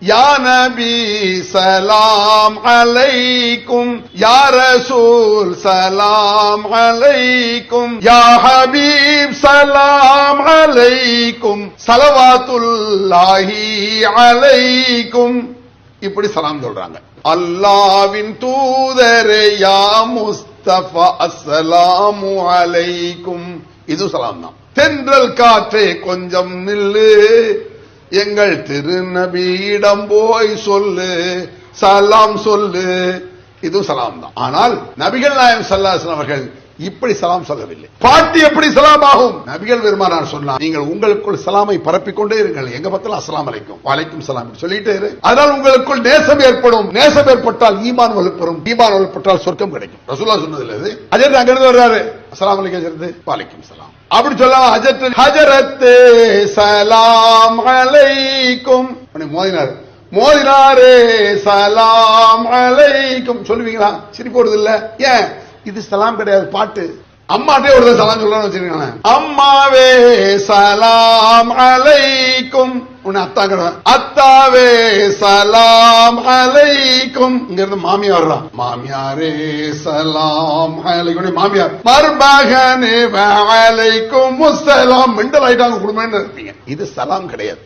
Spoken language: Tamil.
யா நபி சலாம் அலைக்கும், யா ரசூல் சலாம் அலைக்கும், யா ஹபீப் சலாம் அலைக்கும், ஸலவாத்துல்லாஹி அலைக்கும். இப்படி சலாம் சொல்றாங்க. அல்லாஹ்வின் தூதரே யா முஸ்தபா அஸ்ஸலாமு அலைக்கும், இது சலாம் தான். தென்றல் காற்றே கொஞ்சம் நில்லு, எங்கள் திருநபியிடம் போய் சொல்லு, சலாம் சொல்லு, இது சலாம் தான். ஆனால் நபிகள் நாயகம் ஸல்லல்லாஹு அலைஹி வஸல்லம் அவர்கள் இப்படி சலாம் சொல்லவில்லை. பாட்டு எப்படி சலாம் ஆகும்? நபிகள் பெருமானார் சொன்னார், நீங்கள் உங்களுக்குள் சலாமை பரப்பிக்கொண்டே இருங்கள், எங்க பக்கத்துல அஸ்ஸலாமு அலைக்கும் வலைக்கும் சலாம் சொல்லிட்டே இரு. அதனால் உங்களுக்குள் நேசம் ஏற்படும். நேசம் ஏற்பட்டால் ஈமான் வலுப்பெறும், ஈமான் வலுப்பட்டால் சொர்க்கம் கிடைக்கும். ரசூலுல்லாஹ் சொன்னது இல்ல இது. அஜர் அங்க இருந்து வர்றாரு, அஸ்ஸலாமு அலைக்கும் வலைக்கும் சலாம் அப்படி சொல்லாம ஹஜரத்தே சலாம் அலைக்கும் மோதினாரே சலாம் அலைக்கும் சொல்லுவீங்களா? சிரிப்பு வருது இல்ல? ஏன்? இது சலாம் கிடையாது, பாட்டு. அம்மாட்டே ஒரு சலாம் சொல்லணும்னு வச்சிருக்காங்க. அம்மாவே சலாம் அலைக்கும், உன்னை அத்தா கிடையாது, அத்தாவே சலாம் அலைக்கும். இங்க இருந்து மாமியார் வர்றான், மாமியாரே சலாம் அலைக்கும். மாமியார் மருமகனே வலைக்கும் முஸ்ஸலாம். மெண்டல் ஆயிட்டாங்க குடும்பம் இருப்பீங்க. இது சலாம் கிடையாது.